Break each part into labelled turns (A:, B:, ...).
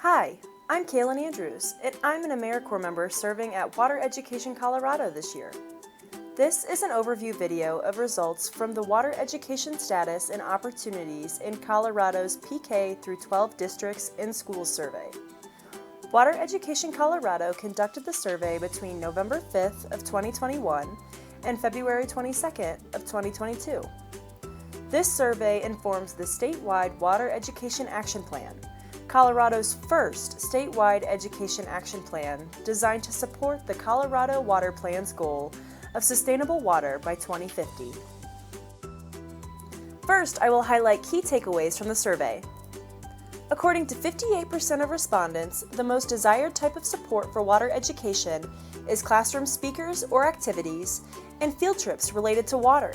A: Hi, I'm Cailyn Andrews, and I'm an AmeriCorps member serving at Water Education Colorado this year. This is an overview video of results from the Water Education Status and Opportunities in Colorado's PK-12 Districts and Schools Survey. Water Education Colorado conducted the survey between November 5th of 2021 and February 22nd of 2022. This survey informs the statewide Water Education Action Plan, Colorado's first statewide education action plan designed to support the Colorado Water Plan's goal of sustainable water by 2050. First, I will highlight key takeaways from the survey. According to 58% of respondents, the most desired type of support for water education is classroom speakers or activities and field trips related to water.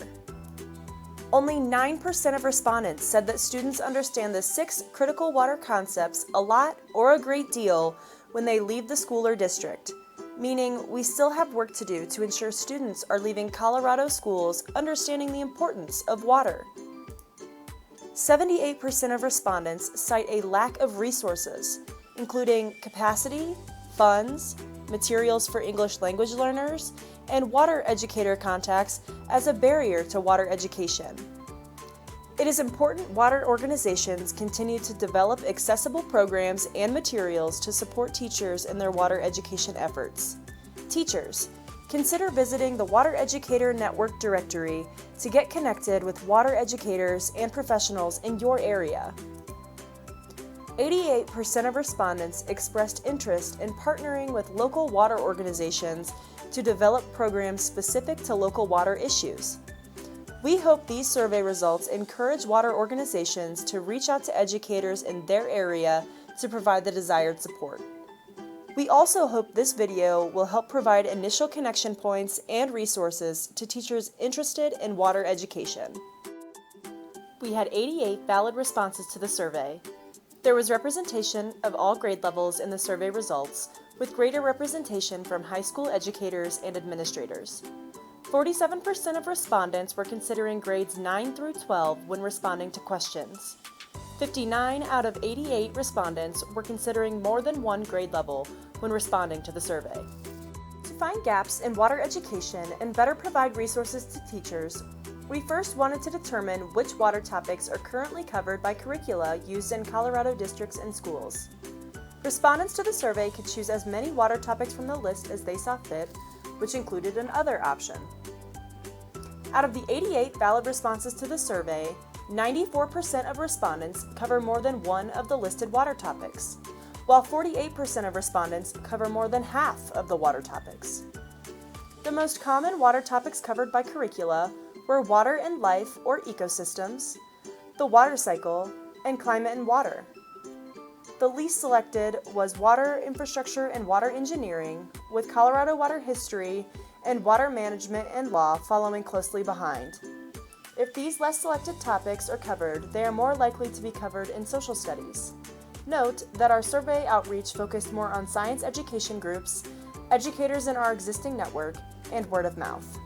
A: Only 9% of respondents said that students understand the 6 critical water concepts a lot or a great deal when they leave the school or district, meaning we still have work to do to ensure students are leaving Colorado schools understanding the importance of water. 78% of respondents cite a lack of resources, including capacity, funds, materials for English language learners, and water educator contacts as a barrier to water education. It is important water organizations continue to develop accessible programs and materials to support teachers in their water education efforts. Teachers, consider visiting the Water Educator Network directory to get connected with water educators and professionals in your area. 88% of respondents expressed interest in partnering with local water organizations to develop programs specific to local water issues. We hope these survey results encourage water organizations to reach out to educators in their area to provide the desired support. We also hope this video will help provide initial connection points and resources to teachers interested in water education. We had 88 valid responses to the survey. There was representation of all grade levels in the survey results, with greater representation from high school educators and administrators. 47% of respondents were considering grades 9 through 12 when responding to questions. 59 out of 88 respondents were considering more than one grade level when responding to the survey. To find gaps in water education and better provide resources to teachers, we first wanted to determine which water topics are currently covered by curricula used in Colorado districts and schools. Respondents to the survey could choose as many water topics from the list as they saw fit, which included an other option. Out of the 88 valid responses to the survey, 94% of respondents cover more than one of the listed water topics, while 48% of respondents cover more than half of the water topics. The most common water topics covered by curricula were water and life or ecosystems, the water cycle, and climate and water. The least selected was water infrastructure and water engineering, with Colorado water history and water management and law following closely behind. If these less selected topics are covered, they are more likely to be covered in social studies. Note that our survey outreach focused more on science education groups, educators in our existing network, and word of mouth.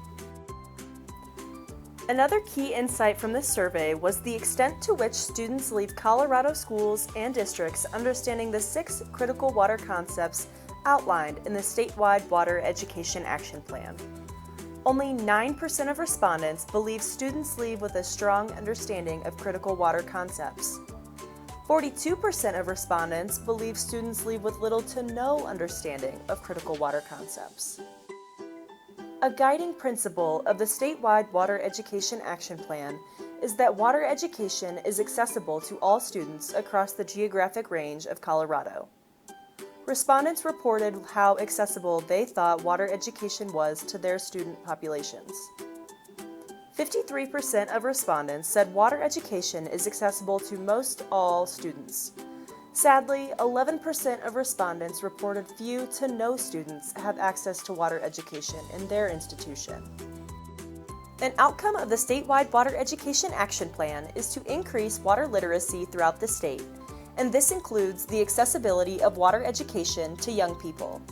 A: Another key insight from this survey was the extent to which students leave Colorado schools and districts understanding the 6 critical water concepts outlined in the statewide Water Education Action Plan. Only 9% of respondents believe students leave with a strong understanding of critical water concepts. 42% of respondents believe students leave with little to no understanding of critical water concepts. A guiding principle of the statewide Water Education Action Plan is that water education is accessible to all students across the geographic range of Colorado. Respondents reported how accessible they thought water education was to their student populations. 53% of respondents said water education is accessible to most all students. Sadly, 11% of respondents reported few to no students have access to water education in their institution. An outcome of the statewide Water Education Action Plan is to increase water literacy throughout the state, and this includes the accessibility of water education to young people.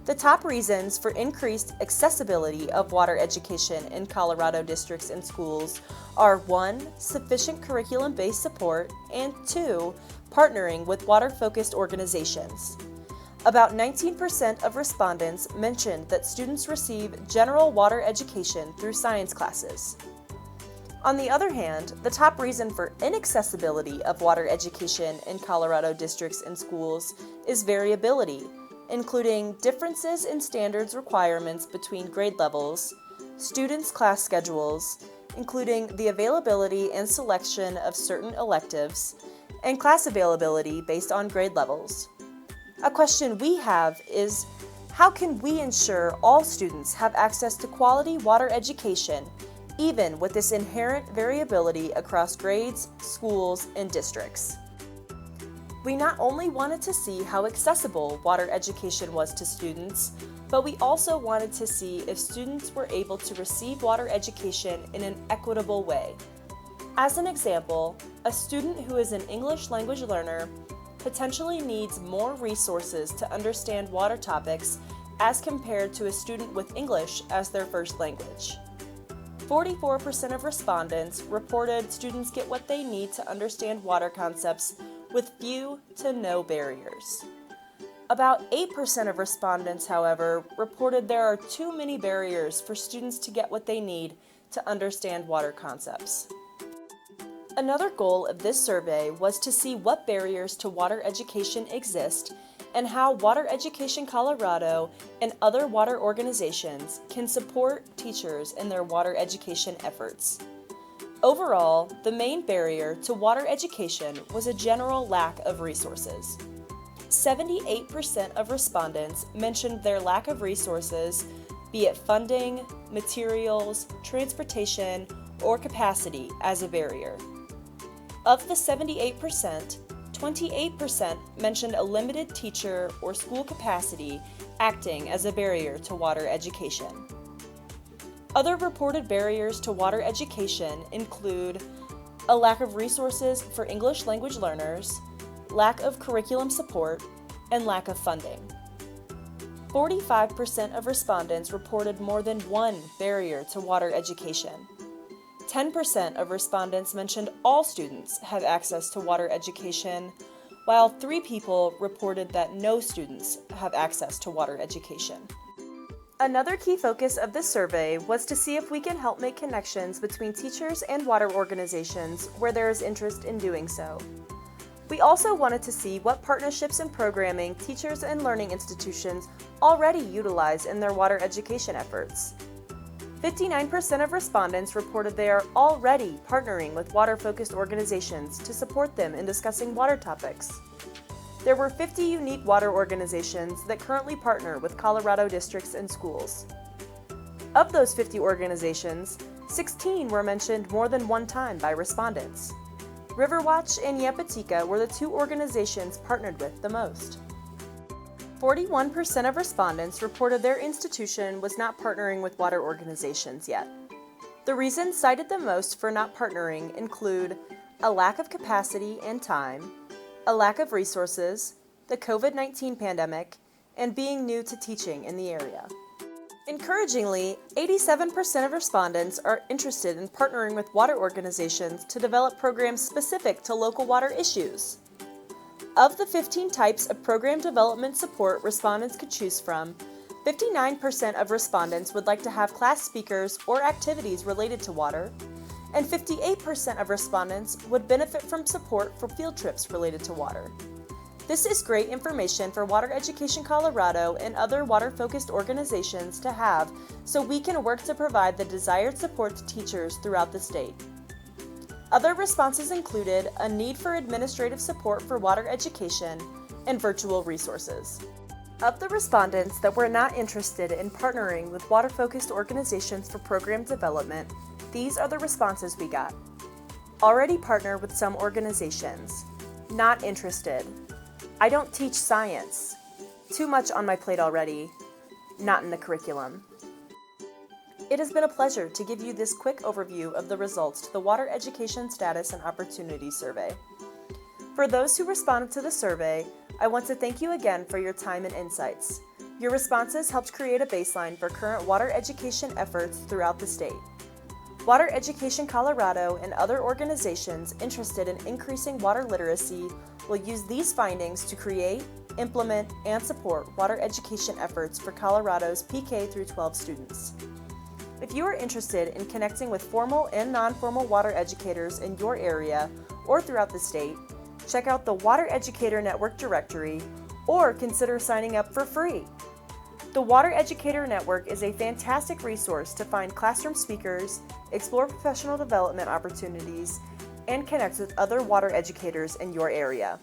A: The top reasons for increased accessibility of water education in Colorado districts and schools are 1. Sufficient curriculum-based support, and 2. Partnering with water-focused organizations. About 19% of respondents mentioned that students receive general water education through science classes. On the other hand, the top reason for inaccessibility of water education in Colorado districts and schools is variability, including differences in standards requirements between grade levels, students' class schedules, including the availability and selection of certain electives, and class availability based on grade levels. A question we have is, how can we ensure all students have access to quality water education, even with this inherent variability across grades, schools, and districts? We not only wanted to see how accessible water education was to students, but we also wanted to see if students were able to receive water education in an equitable way. As an example, a student who is an English language learner potentially needs more resources to understand water topics as compared to a student with English as their first language. 44% of respondents reported students get what they need to understand water concepts with few to no barriers. About 8% of respondents, however, reported there are too many barriers for students to get what they need to understand water concepts. Another goal of this survey was to see what barriers to water education exist and how Water Education Colorado and other water organizations can support teachers in their water education efforts. Overall, the main barrier to water education was a general lack of resources. 78% of respondents mentioned their lack of resources, be it funding, materials, transportation, or capacity, as a barrier. Of the 78%, 28% mentioned a limited teacher or school capacity acting as a barrier to water education. Other reported barriers to water education include a lack of resources for English language learners, lack of curriculum support, and lack of funding. 45% of respondents reported more than one barrier to water education. 10% of respondents mentioned all students have access to water education, while 3 people reported that no students have access to water education. Another key focus of this survey was to see if we can help make connections between teachers and water organizations where there is interest in doing so. We also wanted to see what partnerships and programming teachers and learning institutions already utilize in their water education efforts. 59% of respondents reported they are already partnering with water-focused organizations to support them in discussing water topics. There were 50 unique water organizations that currently partner with Colorado districts and schools. Of those 50 organizations, 16 were mentioned more than one time by respondents. Riverwatch and Yampatika were the 2 organizations partnered with the most. 41% of respondents reported their institution was not partnering with water organizations yet. The reasons cited the most for not partnering include a lack of capacity and time, a lack of resources, the COVID-19 pandemic, and being new to teaching in the area. Encouragingly, 87% of respondents are interested in partnering with water organizations to develop programs specific to local water issues. Of the 15 types of program development support respondents could choose from, 59% of respondents would like to have class speakers or activities related to water, and 58% of respondents would benefit from support for field trips related to water. This is great information for Water Education Colorado and other water-focused organizations to have so we can work to provide the desired support to teachers throughout the state. Other responses included a need for administrative support for water education and virtual resources. Of the respondents that were not interested in partnering with water-focused organizations for program development, these are the responses we got. Already partner with some organizations. Not interested. I don't teach science. Too much on my plate already. Not in the curriculum. It has been a pleasure to give you this quick overview of the results to the Water Education Status and Opportunity Survey. For those who responded to the survey, I want to thank you again for your time and insights. Your responses helped create a baseline for current water education efforts throughout the state. Water Education Colorado and other organizations interested in increasing water literacy will use these findings to create, implement, and support water education efforts for Colorado's PK-12 students. If you are interested in connecting with formal and non-formal water educators in your area or throughout the state, check out the Water Educator Network directory or consider signing up for free. The Water Educator Network is a fantastic resource to find classroom speakers, explore professional development opportunities, and connect with other water educators in your area.